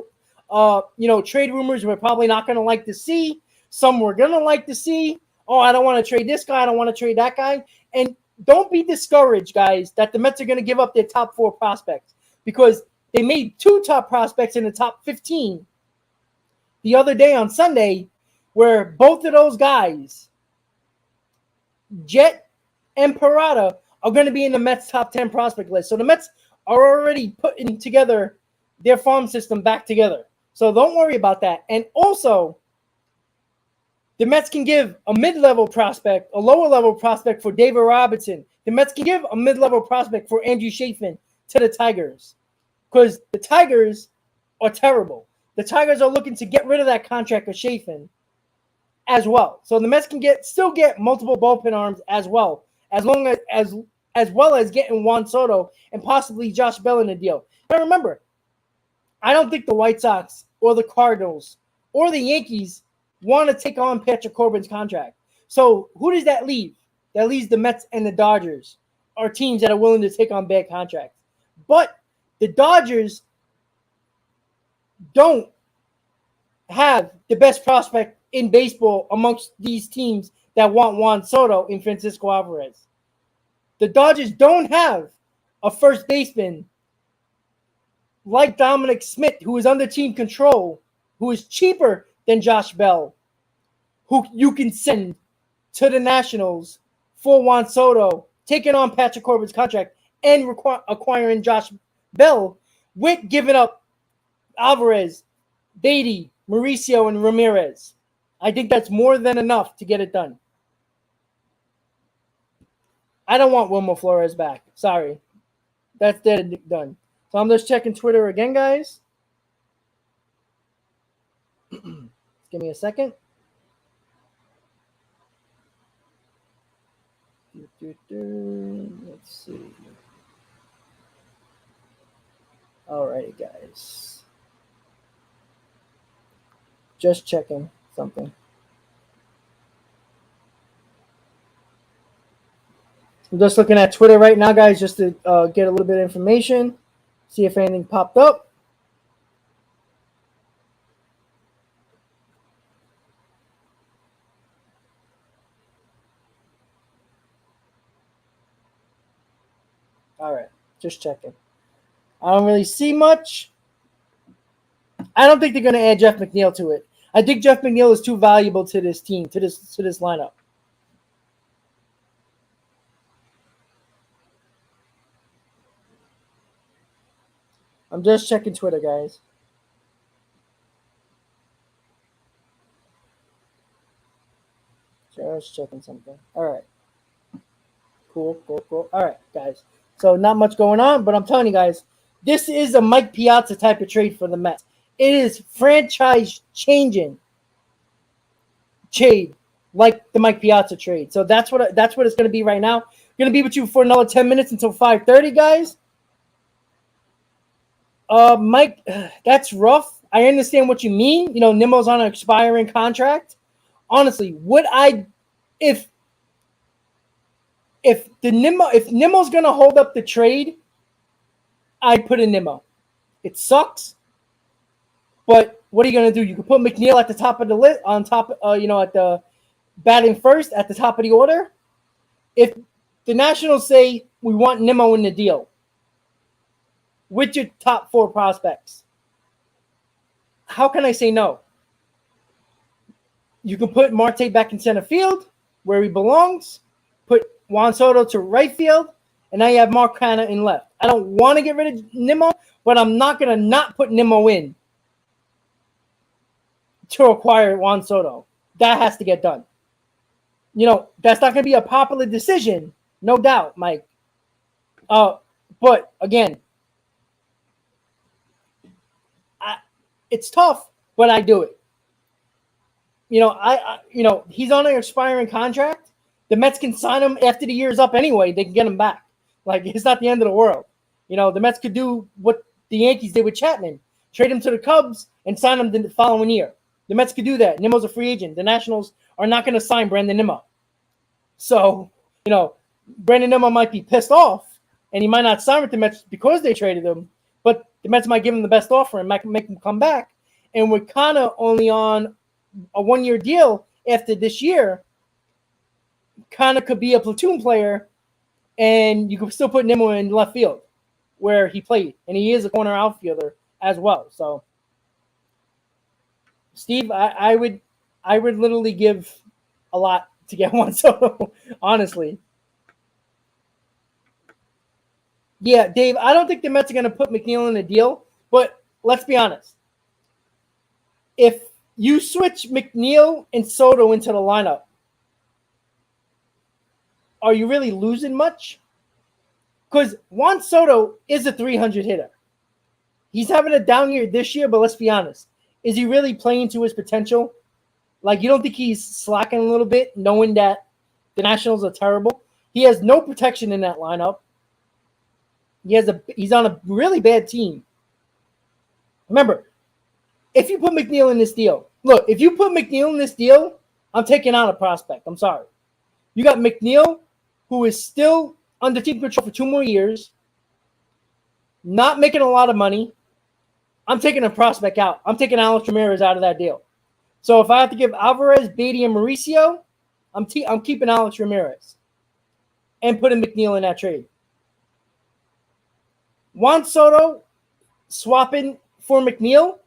trade rumors we're probably not going to like to see. Some we're going to like to see. Oh, I don't want to trade this guy. I don't want to trade that guy. And don't be discouraged, guys, that the Mets are going to give up their top 4 prospects because they made 2 top prospects in the top 15 the other day on Sunday, where both of those guys, Jet and Parada, are going to be in the Mets' top 10 prospect list. So the Mets are already putting together their farm system back together. So don't worry about that. And also, the Mets can give a mid-level prospect, a lower-level prospect for David Robinson. The Mets can give a mid-level prospect for Andrew Chafin to the Tigers because the Tigers are terrible. The Tigers are looking to get rid of that contract of Chafin as well. So the Mets can still get multiple bullpen arms as well, as well as getting Juan Soto and possibly Josh Bell in the deal. But remember, I don't think the White Sox or the Cardinals or the Yankees want to take on Patrick Corbin's contract. So who does that leave? That leaves the Mets and the Dodgers are teams that are willing to take on bad contracts. But the Dodgers don't have the best prospect in baseball amongst these teams that want Juan Soto and Francisco Alvarez. The Dodgers don't have a first baseman like Dominic Smith, who is under team control, who is cheaper than Josh Bell, who you can send to the Nationals for Juan Soto, taking on Patrick Corbin's contract and acquiring Josh Bell with giving up Alvarez, Beatty, Mauricio, and Ramirez. I think that's more than enough to get it done. I don't want Wilmer Flores back. Sorry. That's dead and done. So I'm just checking Twitter again, guys. Give me a second. Let's see. All right, guys. Just checking something. I'm just looking at Twitter right now, guys, just to get a little bit of information, see if anything popped up. All right, just checking. I don't really see much. I don't think they're going to add Jeff McNeil to it. I think Jeff McNeil is too valuable to this team, to this lineup. I'm just checking Twitter, guys. Just checking something. All right. Cool. All right, guys. So not much going on, but I'm telling you guys, this is a Mike Piazza type of trade for the Mets. It is franchise-changing trade, like the Mike Piazza trade. So that's what it's going to be right now. I'm going to be with you for another 10 minutes until 5:30, guys. Mike, that's rough. I understand what you mean. Nimmo's on an expiring contract. Honestly, would I, if Nimmo's gonna hold up the trade, I'd put in Nimmo. It sucks, but what are you gonna do? You can put McNeil at the top of the list, on top, at the batting first at the top of the order. If the Nationals say we want Nimmo in the deal, with your top 4 prospects, how can I say no? You can put Marte back in center field where he belongs, put Juan Soto to right field, and now you have Mark Canha in left. I don't want to get rid of Nimmo, but I'm not going to not put Nimmo in to acquire Juan Soto. That has to get done. That's not going to be a popular decision, no doubt, Mike. But again, it's tough, but I do it. He's on an expiring contract. The Mets can sign him after the year's up anyway. They can get him back. Like, it's not the end of the world. The Mets could do what the Yankees did with Chapman. Trade him to the Cubs and sign him the following year. The Mets could do that. Nimmo's a free agent. The Nationals are not going to sign Brandon Nimmo. So, Brandon Nimmo might be pissed off, and he might not sign with the Mets because they traded him, but the Mets might give him the best offer and make him come back. And we're kind of only on a 1-year deal after this year. Kind of could be a platoon player, and you could still put Nimmo in left field where he played, and he is a corner outfielder as well. So, Steve, I would literally give a lot to get Juan Soto, honestly. Yeah, Dave, I don't think the Mets are going to put McNeil in the deal, but let's be honest. If you switch McNeil and Soto into the lineup, are you really losing much? Because Juan Soto is a 300 hitter. He's having a down year this year, but let's be honest. Is he really playing to his potential? Like, you don't think he's slacking a little bit, knowing that the Nationals are terrible? He has no protection in that lineup. He's on a really bad team. Remember, if you put McNeil in this deal, I'm taking out a prospect. I'm sorry. You got McNeil, who is still under team control for 2 more years, not making a lot of money. I'm taking a prospect out. I'm taking Alex Ramirez out of that deal. So if I have to give Alvarez, Beatty, and Mauricio, I'm keeping Alex Ramirez and putting McNeil in that trade. Juan Soto swapping for McNeil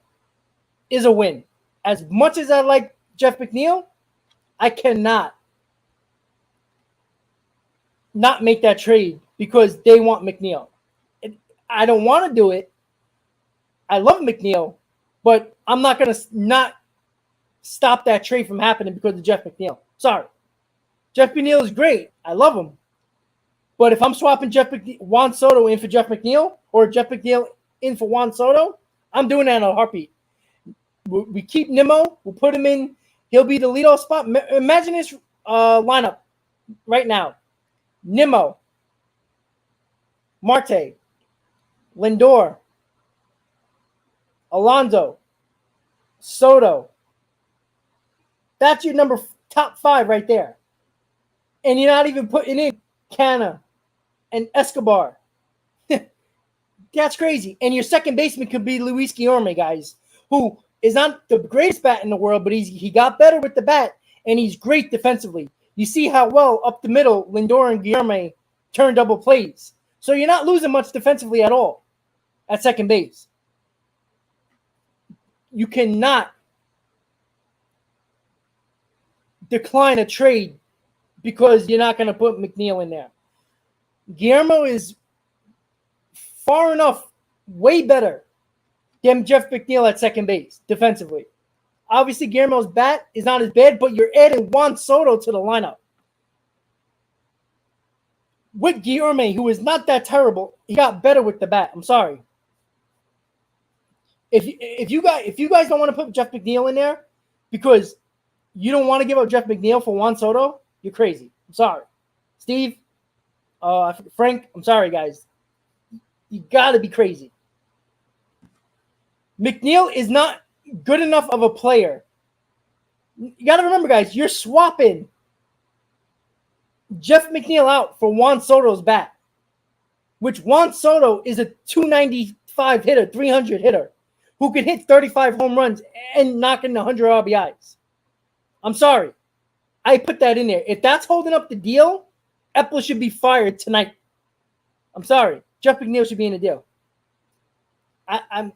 is a win. As much as I like Jeff McNeil, I cannot not make that trade because they want McNeil. I don't want to do it. I love McNeil, but I'm not going to not stop that trade from happening because of Jeff McNeil. Sorry. Jeff McNeil is great. I love him. But if I'm swapping Juan Soto in for Jeff McNeil or Jeff McNeil in for Juan Soto, I'm doing that in a heartbeat. We keep Nimmo. We'll put him in. He'll be the leadoff spot. Imagine this lineup right now. Nimmo, Marte, Lindor, Alonso, Soto. That's your top 5 right there. And you're not even putting in Canha and Escobar. That's crazy. And your second baseman could be Luis Guillorme, guys, who is not the greatest bat in the world, but he got better with the bat, and he's great defensively. You see how well up the middle Lindor and Guillorme turn double plays. So you're not losing much defensively at all at second base. You cannot decline a trade because you're not going to put McNeil in there. Guillermo is far enough way better than Jeff McNeil at second base defensively. Obviously, Guillermo's bat is not as bad, but you're adding Juan Soto to the lineup. With Guillorme, who is not that terrible, he got better with the bat. I'm sorry. If you guys don't want to put Jeff McNeil in there because you don't want to give up Jeff McNeil for Juan Soto, you're crazy. I'm sorry. Steve, Frank, I'm sorry, guys. You got to be crazy. McNeil is not good enough of a player. You got to remember, guys, you're swapping Jeff McNeil out for Juan Soto's bat, which Juan Soto is a 295 hitter, 300 hitter, who could hit 35 home runs and knock in 100 RBIs. I'm sorry. I put that in there. If that's holding up the deal, Epler should be fired tonight. I'm sorry. Jeff McNeil should be in the deal. I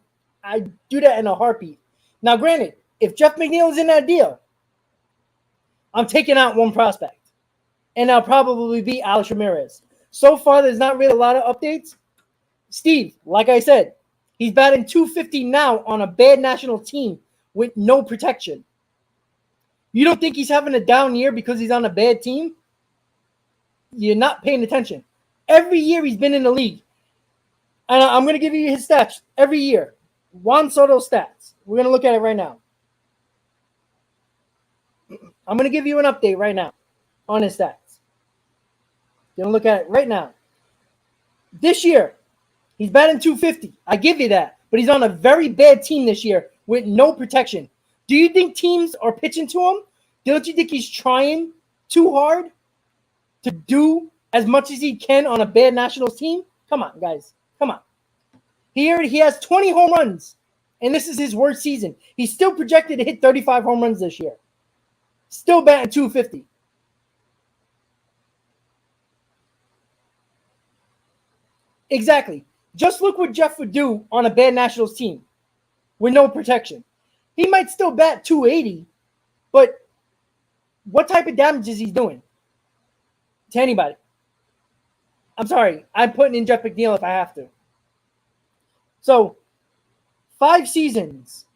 do that in a heartbeat. Now, granted, if Jeff McNeil is in that deal, I'm taking out one prospect. And I'll probably be Alex Ramirez. So far, there's not really a lot of updates. Steve, like I said, he's batting .250 now on a bad national team with no protection. You don't think he's having a down year because he's on a bad team? You're not paying attention. Every year he's been in the league. And I'm going to give you his stats every year. Juan Soto stats. We're going to look at it right now. I'm going to give you an update right now on his stats. You're going to look at it right now. This year, he's batting .250. I give you that. But he's on a very bad team this year with no protection. Do you think teams are pitching to him? Don't you think he's trying too hard to do as much as he can on a bad Nationals team? Come on, guys. Come on. Here he has 20 home runs, and this is his worst season. He's still projected to hit 35 home runs this year. Still batting .250. Exactly. Just look what Jeff would do on a bad Nationals team with no protection. He might still bat .280, but what type of damage is he doing to anybody? I'm sorry. I'm putting in Jeff McNeil if I have to. So, 5 seasons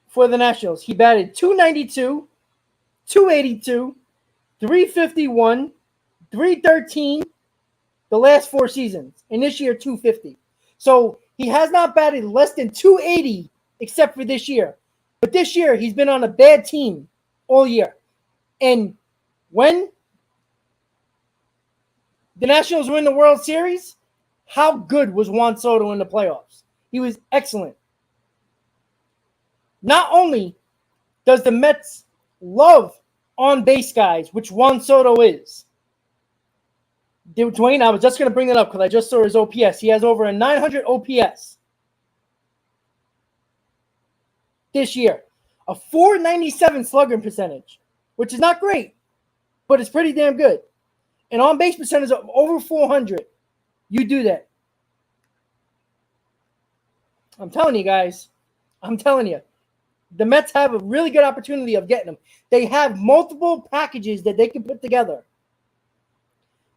for the Nationals. He batted .292, .282, .351, .313 the last 4 seasons. And this year, .250. So, he has not batted less than .280 except for this year. But this year, he's been on a bad team all year. And when the Nationals win the World Series, how good was Juan Soto in the playoffs? He was excellent. Not only does the Mets love on-base guys, which Juan Soto is. Dwayne, I was just going to bring that up because I just saw his OPS. He has over a 900 OPS this year. A .497 slugging percentage, which is not great, but it's pretty damn good. An on-base percentage of over 400. You do that. I'm telling you guys. I'm telling you. The Mets have a really good opportunity of getting him. They have multiple packages that they can put together.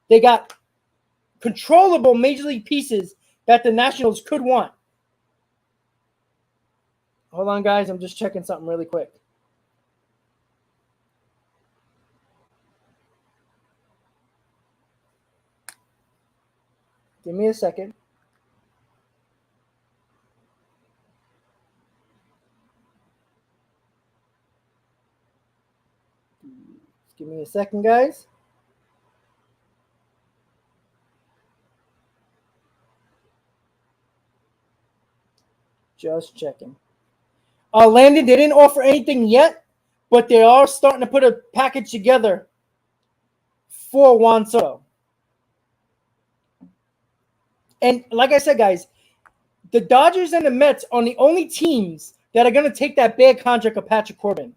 They got controllable major league pieces that the Nationals could want. Hold on, guys. I'm just checking something really quick. Give me a second. Give me a second, guys. Just checking. Landon, they didn't offer anything yet, but they are starting to put a package together for Juan Soto. And like I said, guys, the Dodgers and the Mets are the only teams that are going to take that bad contract of Patrick Corbin.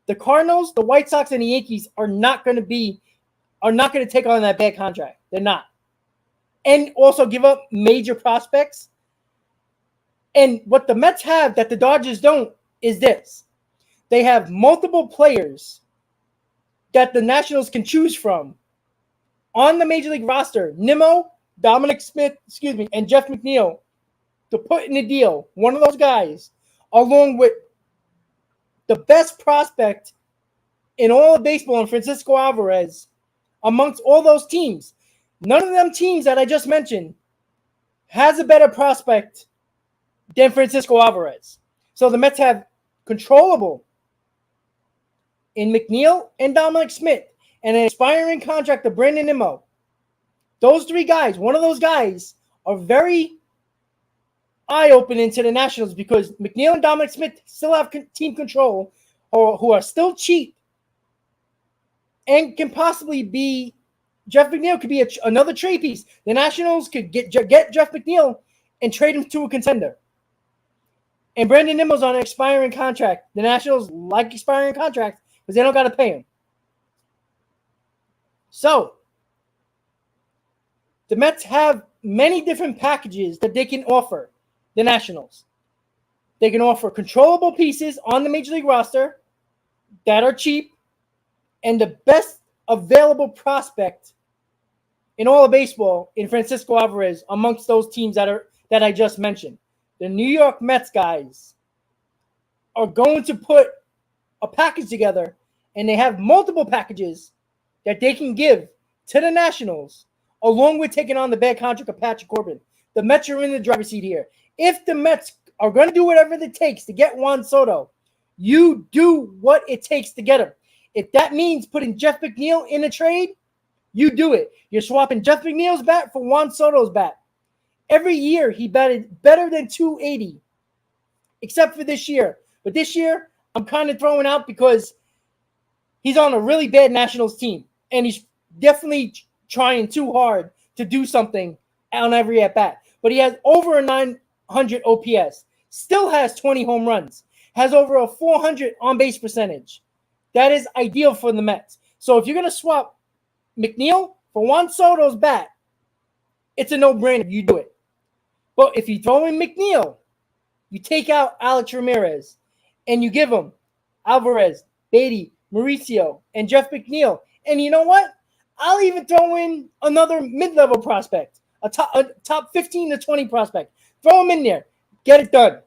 The Cardinals, the White Sox, and the Yankees are not going to take on that bad contract. They're not. And also give up major prospects. And what the Mets have that the Dodgers don't is this. They have multiple players that the Nationals can choose from on the Major League roster. Nimmo, Dominic Smith, and Jeff McNeil to put in a deal. One of those guys, along with the best prospect in all of baseball, and Francisco Alvarez, amongst all those teams. None of them teams that I just mentioned has a better prospect than Francisco Alvarez. So the Mets have controllable in McNeil and Dominic Smith and an expiring contract of Brandon Nimmo. Those 3 guys, one of those guys, are very eye-opening to the Nationals because McNeil and Dominic Smith still have team control, or who are still cheap, and can possibly be Jeff McNeil could be another trade piece. The Nationals could get Jeff McNeil and trade him to a contender. And Brandon Nimmo's on an expiring contract. The Nationals like expiring contracts because they don't got to pay him. So the Mets have many different packages that they can offer the Nationals. They can offer controllable pieces on the Major League roster that are cheap and the best available prospect in all of baseball in Francisco Alvarez amongst those teams that I just mentioned. The New York Mets guys are going to put a package together, and they have multiple packages that they can give to the Nationals, along with taking on the bad contract of Patrick Corbin. The Mets are in the driver's seat here. If the Mets are going to do whatever it takes to get Juan Soto, you do what it takes to get him. If that means putting Jeff McNeil in a trade, you do it. You're swapping Jeff McNeil's bat for Juan Soto's bat. Every year he batted better than 280, except for this year. But this year, I'm kind of throwing out because he's on a really bad Nationals team, and he's definitely trying too hard to do something on every at-bat. But he has over a 900 OPS, still has 20 home runs, has over a 400 on-base percentage. That is ideal for the Mets. So if you're going to swap McNeil for Juan Soto's bat, it's a no-brainer. You do it. But if you throw in McNeil, you take out Alex Ramirez, and you give him Alvarez, Beatty, Mauricio, and Jeff McNeil. And you know what? I'll even throw in another mid-level prospect, a top 15 to 20 prospect. Throw him in there. Get it done.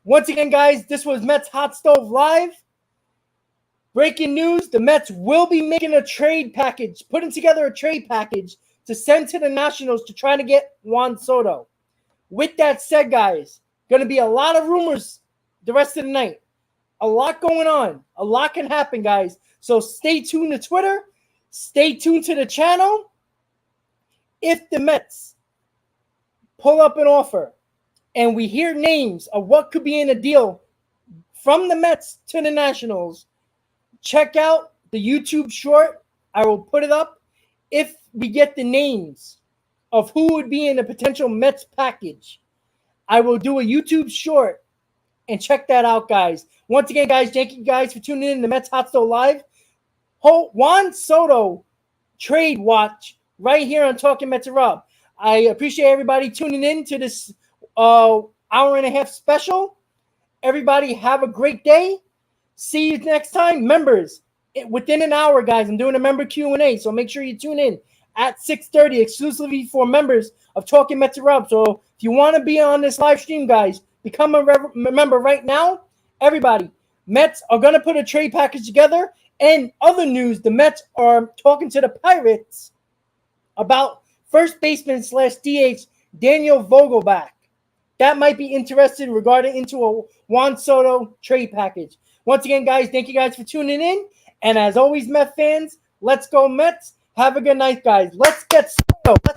Once again, guys, this was Mets Hot Stove Live. Breaking news, the Mets will be making a trade package, putting together a trade package to send to the Nationals to try to get Juan Soto. With that said, guys, going to be a lot of rumors the rest of the night. A lot going on. A lot can happen, guys. So stay tuned to Twitter. Stay tuned to the channel. If the Mets pull up an offer and we hear names of what could be in a deal from the Mets to the Nationals, check out the YouTube short. I will put it up. If we get the names of who would be in a potential Mets package, I will do a YouTube short and check that out, guys. Once again, guys, thank you guys for tuning in to Mets Hot Stove Live. Juan Soto trade watch right here on Talking Mets and Rob. I appreciate everybody tuning in to this hour and a half special. Everybody have a great day. See you next time. Members, within an hour, guys, I'm doing a member Q&A, so make sure you tune in at 6:30 exclusively for members of Talking Mets and Rob. So if you want to be on this live stream, guys, become a member right now. Everybody, Mets are going to put a trade package together. And other news, the Mets are talking to the Pirates about first baseman / DH Daniel Vogelbach. That might be interesting regarding into a Juan Soto trade package. Once again, guys, thank you guys for tuning in. And as always, Mets fans, let's go Mets. Have a good night, guys. Let's get Soto.